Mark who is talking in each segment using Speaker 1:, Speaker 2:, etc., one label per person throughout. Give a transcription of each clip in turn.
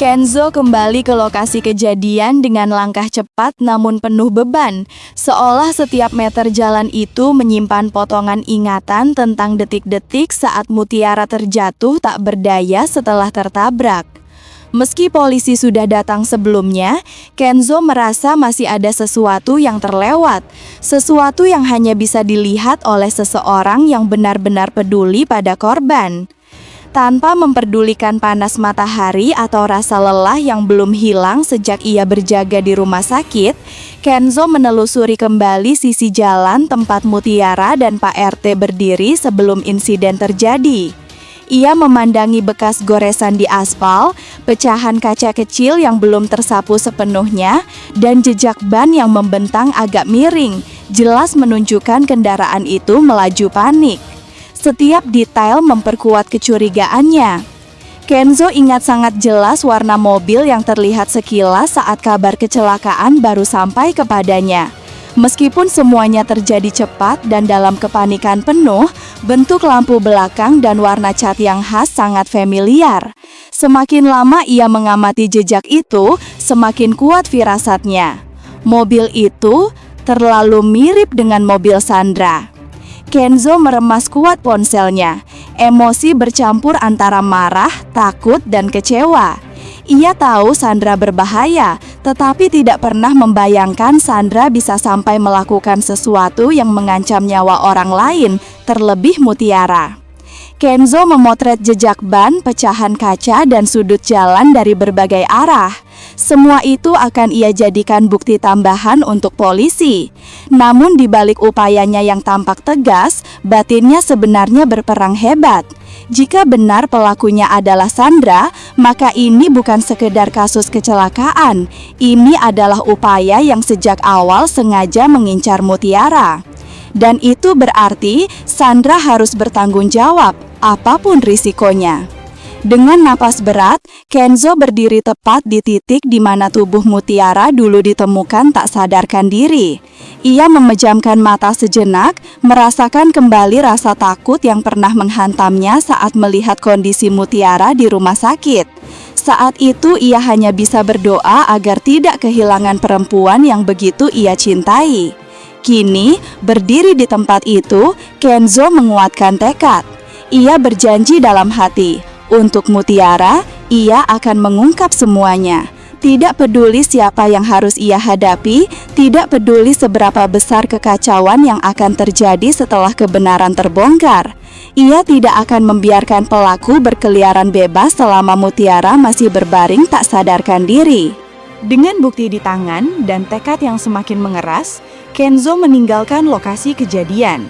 Speaker 1: Kenzo kembali ke lokasi kejadian dengan langkah cepat namun penuh beban, seolah setiap meter jalan itu menyimpan potongan ingatan tentang detik-detik saat Mutiara terjatuh tak berdaya setelah tertabrak. Meski polisi sudah datang sebelumnya, Kenzo merasa masih ada sesuatu yang terlewat, sesuatu yang hanya bisa dilihat oleh seseorang yang benar-benar peduli pada korban. Tanpa memperdulikan panas matahari atau rasa lelah yang belum hilang sejak ia berjaga di rumah sakit, Kenzo menelusuri kembali sisi jalan tempat Mutiara dan Pak RT berdiri sebelum insiden terjadi. Ia memandangi bekas goresan di aspal, pecahan kaca kecil yang belum tersapu sepenuhnya, dan jejak ban yang membentang agak miring, jelas menunjukkan kendaraan itu melaju panik. Setiap detail memperkuat kecurigaannya. Kenzo ingat sangat jelas warna mobil yang terlihat sekilas saat kabar kecelakaan baru sampai kepadanya. Meskipun semuanya terjadi cepat dan dalam kepanikan penuh, bentuk lampu belakang dan warna cat yang khas sangat familiar. Semakin lama ia mengamati jejak itu, semakin kuat firasatnya. Mobil itu terlalu mirip dengan mobil Sandra. Kenzo meremas kuat ponselnya. Emosi bercampur antara marah, takut, dan kecewa. Ia tahu Sandra berbahaya, tetapi tidak pernah membayangkan Sandra bisa sampai melakukan sesuatu yang mengancam nyawa orang lain, terlebih Mutiara. Kenzo memotret jejak ban, pecahan kaca, dan sudut jalan dari berbagai arah. Semua itu akan ia jadikan bukti tambahan untuk polisi. Namun di balik upayanya yang tampak tegas, batinnya sebenarnya berperang hebat. Jika benar pelakunya adalah Sandra, maka ini bukan sekedar kasus kecelakaan. Ini adalah upaya yang sejak awal sengaja mengincar Mutiara. Dan itu berarti Sandra harus bertanggung jawab, apapun risikonya. Dengan napas berat, Kenzo berdiri tepat di titik di mana tubuh Mutiara dulu ditemukan tak sadarkan diri. Ia memejamkan mata sejenak, merasakan kembali rasa takut yang pernah menghantamnya saat melihat kondisi Mutiara di rumah sakit. Saat itu ia hanya bisa berdoa agar tidak kehilangan perempuan yang begitu ia cintai. Kini, berdiri di tempat itu, Kenzo menguatkan tekad. Ia berjanji dalam hati, untuk Mutiara, ia akan mengungkap semuanya. Tidak peduli siapa yang harus ia hadapi, tidak peduli seberapa besar kekacauan yang akan terjadi setelah kebenaran terbongkar. Ia tidak akan membiarkan pelaku berkeliaran bebas selama Mutiara masih berbaring tak sadarkan diri. Dengan bukti di tangan dan tekad yang semakin mengeras, Kenzo meninggalkan lokasi kejadian.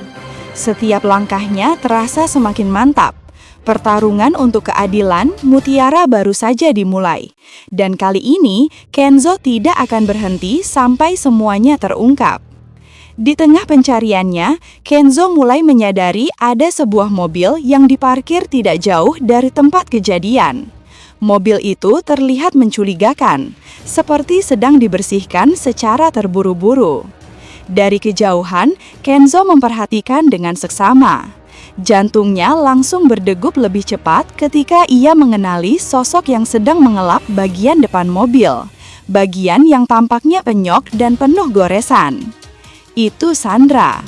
Speaker 1: Setiap langkahnya terasa semakin mantap. Pertarungan untuk keadilan Mutiara baru saja dimulai. Dan kali ini, Kenzo tidak akan berhenti sampai semuanya terungkap. Di tengah pencariannya, Kenzo mulai menyadari ada sebuah mobil yang diparkir tidak jauh dari tempat kejadian. Mobil itu terlihat mencurigakan, seperti sedang dibersihkan secara terburu-buru. Dari kejauhan, Kenzo memperhatikan dengan seksama. Jantungnya langsung berdegup lebih cepat ketika ia mengenali sosok yang sedang mengelap bagian depan mobil, bagian yang tampaknya penyok dan penuh goresan. Itu Sandra.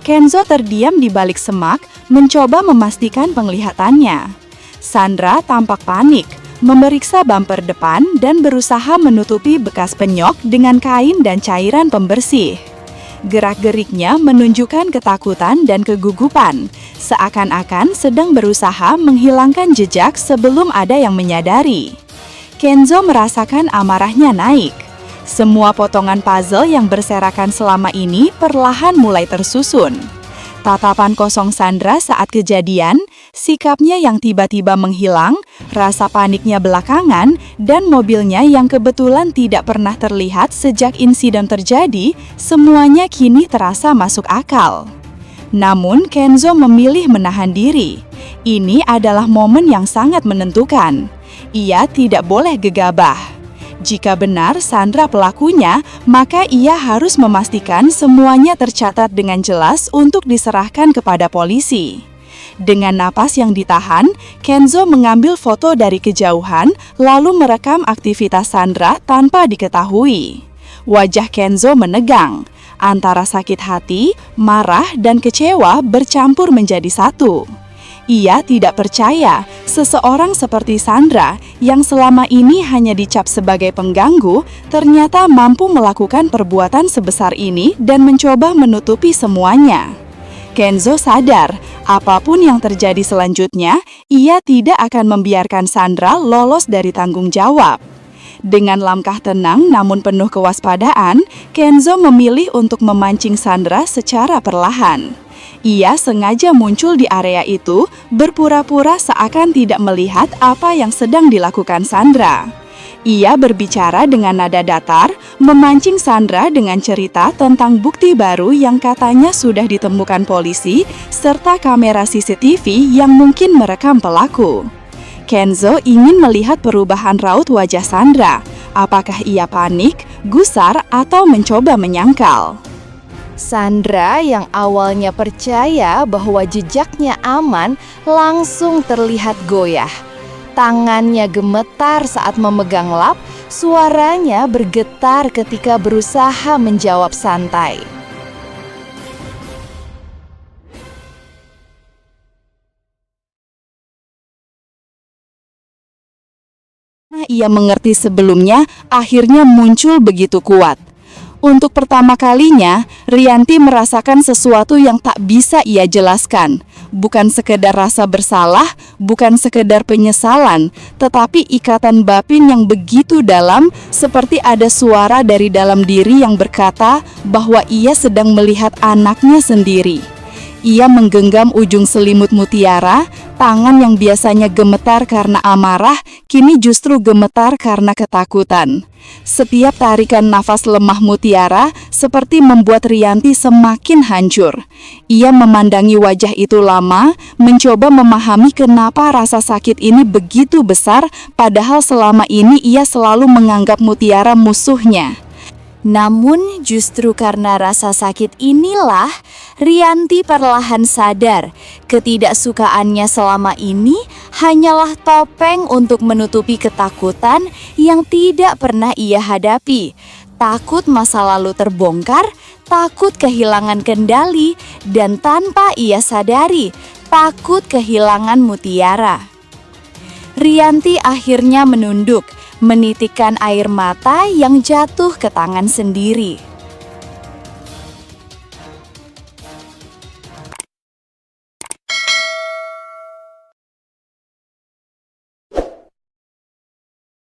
Speaker 1: Kenzo terdiam di balik semak, mencoba memastikan penglihatannya. Sandra tampak panik, memeriksa bumper depan dan berusaha menutupi bekas penyok dengan kain dan cairan pembersih. Gerak-geriknya menunjukkan ketakutan dan kegugupan, seakan-akan sedang berusaha menghilangkan jejak sebelum ada yang menyadari. Kenzo merasakan amarahnya naik. Semua potongan puzzle yang berserakan selama ini perlahan mulai tersusun. Tatapan kosong Sandra saat kejadian, sikapnya yang tiba-tiba menghilang, rasa paniknya belakangan, dan mobilnya yang kebetulan tidak pernah terlihat sejak insiden terjadi, semuanya kini terasa masuk akal. Namun Kenzo memilih menahan diri. Ini adalah momen yang sangat menentukan. Ia tidak boleh gegabah. Jika benar Sandra pelakunya, maka ia harus memastikan semuanya tercatat dengan jelas untuk diserahkan kepada polisi. Dengan napas yang ditahan, Kenzo mengambil foto dari kejauhan lalu merekam aktivitas Sandra tanpa diketahui. Wajah Kenzo menegang, antara sakit hati, marah, dan kecewa bercampur menjadi satu. Ia tidak percaya seseorang seperti Sandra yang selama ini hanya dicap sebagai pengganggu ternyata mampu melakukan perbuatan sebesar ini dan mencoba menutupi semuanya. Kenzo sadar, apapun yang terjadi selanjutnya, ia tidak akan membiarkan Sandra lolos dari tanggung jawab. Dengan langkah tenang namun penuh kewaspadaan, Kenzo memilih untuk memancing Sandra secara perlahan. Ia sengaja muncul di area itu, berpura-pura seakan tidak melihat apa yang sedang dilakukan Sandra. Ia berbicara dengan nada datar, memancing Sandra dengan cerita tentang bukti baru yang katanya sudah ditemukan polisi, serta kamera CCTV yang mungkin merekam pelaku. Kenzo ingin melihat perubahan raut wajah Sandra. Apakah ia panik, gusar, atau mencoba menyangkal?
Speaker 2: Sandra yang awalnya percaya bahwa jejaknya aman langsung terlihat goyah. Tangannya gemetar saat memegang lap, suaranya bergetar ketika berusaha menjawab santai.
Speaker 1: Ia mengerti sebelumnya, akhirnya muncul begitu kuat. Untuk pertama kalinya, Rianti merasakan sesuatu yang tak bisa ia jelaskan. Bukan sekedar rasa bersalah, bukan sekedar penyesalan, tetapi ikatan batin yang begitu dalam, seperti ada suara dari dalam diri yang berkata bahwa ia sedang melihat anaknya sendiri. Ia menggenggam ujung selimut mutiara, tangan yang biasanya gemetar karena amarah, kini justru gemetar karena ketakutan. Setiap tarikan nafas lemah mutiara seperti membuat Rianti semakin hancur. Ia memandangi wajah itu lama, mencoba memahami kenapa rasa sakit ini begitu besar, padahal selama ini ia selalu menganggap mutiara musuhnya.
Speaker 2: Namun justru karena rasa sakit inilah Rianti perlahan sadar ketidaksukaannya selama ini hanyalah topeng untuk menutupi ketakutan yang tidak pernah ia hadapi. Takut masa lalu terbongkar, takut kehilangan kendali, dan tanpa ia sadari, takut kehilangan mutiara. Rianti akhirnya menunduk, menitikkan air mata yang jatuh ke tangan sendiri.